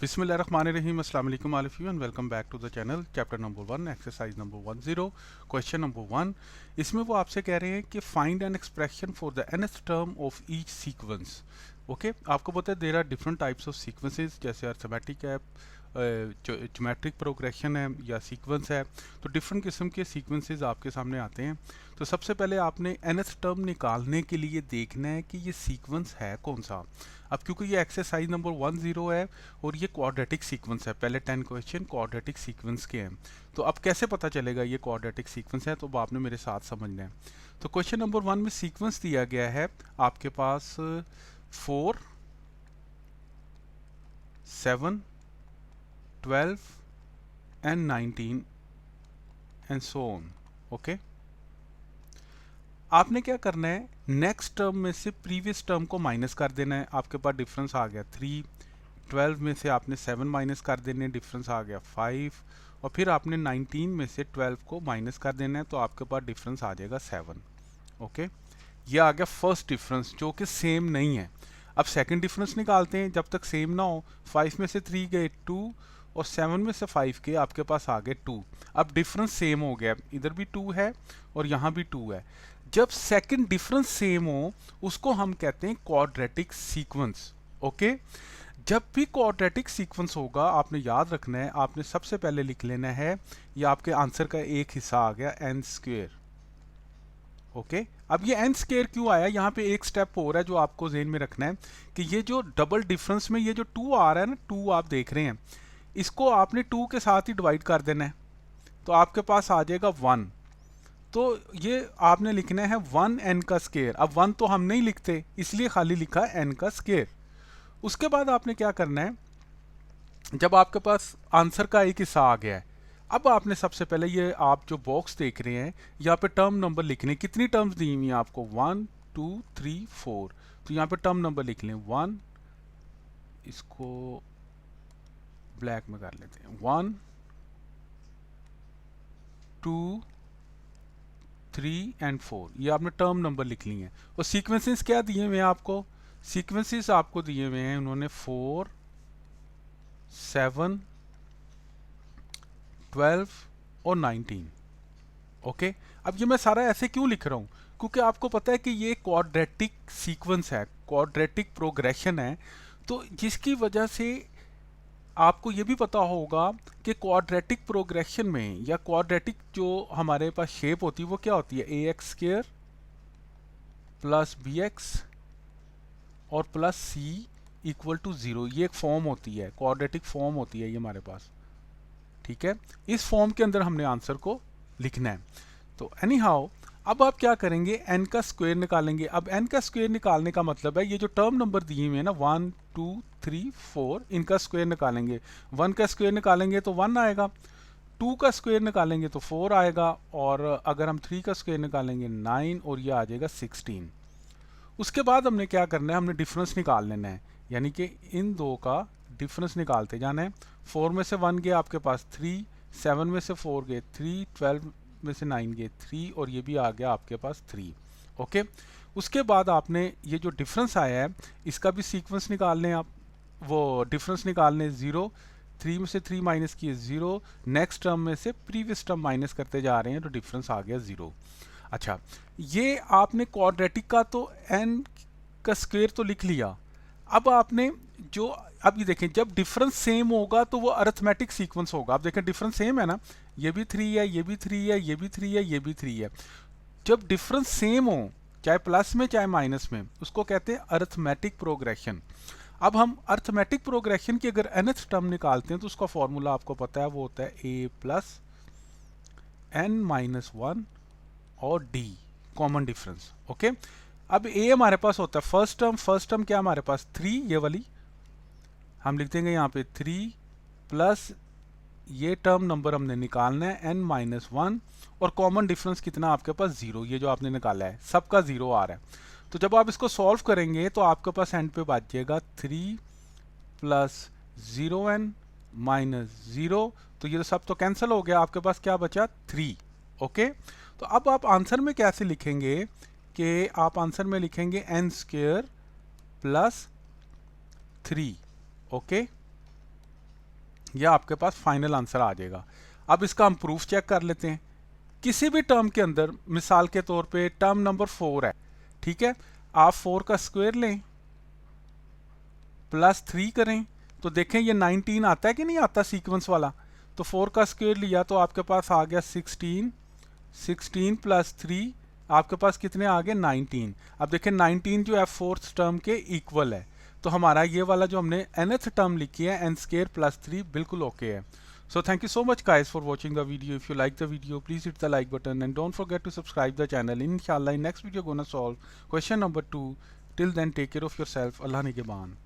बिस्मिल्लाहिर्रहमानिर्रहीम अस्सलाम वालेकुम all of you and welcome back to the channel. Chapter number 1 exercise number 10 question number 1। इसमें वो आपसे कह रहे हैं कि find an expression for the nth term of each sequence. Okay, आपको पता है there are different types of sequences, जैसे अर्थमेटिक है, ज्योमेट्रिक प्रोग्रेशन है या सीक्वेंस है। तो डिफरेंट किस्म के सीक्वेंसेस आपके सामने आते हैं। तो सबसे पहले आपने nth टर्म निकालने के लिए देखना है कि ये सीक्वेंस है कौन सा। अब क्योंकि ये एक्सरसाइज नंबर 10 है और ये क्वाड्रेटिक सीक्वेंस है, पहले 10 क्वेश्चन क्वाड्रेटिक सीक्वेंस के हैं। तो अब कैसे पता चलेगा ये क्वाड्रेटिक सीक्वेंस है, तो अब आपने मेरे साथ समझना है। तो क्वेश्चन नंबर 1 में सीक्वेंस दिया गया है आपके पास 4, 7, 12 and 19 and so on. Okay, आपने क्या करना है, नेक्स्ट टर्म में से प्रीवियस टर्म को माइनस कर देना है। आपके पास डिफरेंस आ गया 3, 12 में से आपने 7 माइनस कर देने, डिफरेंस आ गया 5, और फिर आपने 19 में से 12 को माइनस कर देना है, तो आपके पास डिफरेंस आ जाएगा 7। ओके, ये आ गया फर्स्ट डिफरेंस जो कि सेम नहीं है। अब सेकंड डिफरेंस निकालते हैं, जब तक सेम ना हो। 5 में से 3 गए 2 और 7 में से 5 के आपके पास आ गए 2। अब डिफरेंस सेम हो गया, इधर भी 2 है और यहाँ भी 2 है। जब सेकंड डिफरेंस सेम हो उसको हम कहते हैं क्वाड्रेटिक सीक्वेंस। ओके, जब भी क्वाड्रेटिक सीक्वेंस होगा आपने याद रखना है, आपने सबसे पहले लिख लेना है, ये आपके आंसर का एक हिस्सा आ गया n स्क्वायर। ओके, अब ये n स्क्वायर क्यों आया, यहाँ पे एक स्टेप हो रहा है जो आपको ज़हन में रखना है कि ये जो डबल डिफरेंस में ये जो 2 आ रहा है ना, 2 आप देख रहे हैं, इसको आपने 2 के साथ ही डिवाइड कर देना है, तो आपके पास आ जाएगा 1। तो ये आपने लिखना है 1n का स्क्वायर। अब 1 तो हम नहीं लिखते, इसलिए खाली लिखा है n का स्क्वायर। उसके बाद आपने क्या करना है, जब आपके पास आंसर का एक हिस्सा आ गया है, अब आपने सबसे पहले ये आप जो बॉक्स देख रहे हैं यहाँ पे टर्म नंबर लिखने, कितनी टर्म्स दी हुई हैं आपको, 1 2 3 4। तो यहाँ पे टर्म नंबर लिख लें 1, इसको ब्लैक में कर लेते हैं, 1 2 3 एंड 4, ये आपने टर्म नंबर लिख ली हैं। और सीक्वेंसेस क्या दिए हुए हैं आपको, सीक्वेंसेस आपको दिए हुए हैं उन्होंने 4, 7, 12 और 19। ओके, अब ये मैं सारा ऐसे क्यों लिख रहा हूँ, क्योंकि आपको पता है कि ये क्वाड्रेटिक सीक्वेंस है, क्वाड्रेटिक प्रोग्रेशन है, तो जिसकी वजह से आपको ये भी पता होगा कि क्वाड्रेटिक प्रोग्रेशन में या क्वाड्रेटिक जो हमारे पास शेप होती है वो क्या होती है, A x square plus B x और प्लस सी इक्वल टू 0। ये एक फॉर्म होती है, क्वाड्रेटिक फॉर्म होती है ये हमारे पास। ठीक है, इस फॉर्म के अंदर हमने आंसर को लिखना है। तो एनी हाउ अब आप क्या करेंगे, n का स्क्वायर निकालेंगे। अब n का स्क्वायर निकालने का मतलब है ये जो टर्म नंबर दिए हुए हैं ना 1 2 3 4, इनका स्क्वायर निकालेंगे। 1 का स्क्वायर निकालेंगे तो 1 आएगा, 2 का स्क्वायर निकालेंगे तो 4 आएगा, और अगर हम 3 का स्क्वायर निकालेंगे 9, और ये आ जाएगा 16। उसके बाद हमने क्या करना है, हमने डिफरेंस निकाल लेना है, यानी कि इन दो का डिफरेंस निकालते जाना है। 4 में से 1 गया आपके पास 3, 7 में से 4 गए 3, 12 में से 9 गए 3, और ये भी आ गया आपके पास 3। ओके, उसके बाद आपने ये जो डिफरेंस आया है इसका भी सीक्वेंस निकाल लें आप, वो डिफरेंस निकालने 0, 3 में से 3 माइनस किए 0, नेक्स्ट टर्म में से प्रीवियस टर्म माइनस करते जा रहे हैं तो डिफरेंस आ गया 0। अच्छा, ये आपने क्वाड्रेटिक का तो n का स्क्वायर तो लिख लिया। अब आपने जो, अब ये देखें जब डिफरेंस सेम होगा तो वो अरिथमेटिक सीक्वेंस होगा। आप देखें डिफरेंस सेम है ना, ये भी 3 है, ये भी 3 है, ये भी 3 है, ये भी 3 है। जब डिफरेंस सेम हो, चाहे प्लस में चाहे माइनस में, उसको कहते हैं अरिथमेटिक प्रोग्रेशन। अब हम अरिथमेटिक प्रोग्रेशन की अगर nth टर्म निकालते हैं तो उसका फॉर्मूला आपको पता है, वो होता है a प्लस n माइनस 1 और d कॉमन डिफरेंस। ओके, अब a हमारे पास होता है फर्स्ट टर्म क्या हमारे पास 3, ये वाली हम लिख देंगे यहाँ पे 3 प्लस ये टर्म नंबर हमने निकालना है n माइनस 1, और कॉमन डिफरेंस कितना आपके पास 0, ये जो आपने निकाला है सबका 0 आ रहा है। तो जब आप इसको सॉल्व करेंगे तो आपके पास एंड पे बच जाएगा 3 प्लस 0n माइनस 0, तो ये सब तो कैंसिल हो गया, आपके पास क्या बचा 3। ओके, तो अब आप आंसर में कैसे लिखेंगे कि आप आंसर में लिखेंगे n स्क्वायर प्लस 3। ओके, ये आपके पास फाइनल आंसर आ जाएगा। अब इसका हम प्रूफ चेक कर लेते हैं। किसी भी टर्म के अंदर मिसाल के तौर पे टर्म नंबर 4 है, ठीक है, आप 4 का स्क्वायर लें प्लस 3 करें तो देखें ये 19 आता है कि नहीं आता सीक्वेंस वाला। तो 4 का स्क्वायर लिया तो आपके पास आ गया 16, 16 प्लस 3 आपके पास कितने आ गए 19। अब देखें 19 जो है फोर्थ टर्म के इक्वल है, तो हमारा ये वाला जो हमने nth टर्म लिखी है n स्क्वायर प्लस 3 बिल्कुल ओके है। So thank you so much guys for watching the video. If you like the video, please hit the like button and don't forget to subscribe the channel. Inshallah in next video gonna solve question number 2. Till then take care of yourself. Allah Nigeban.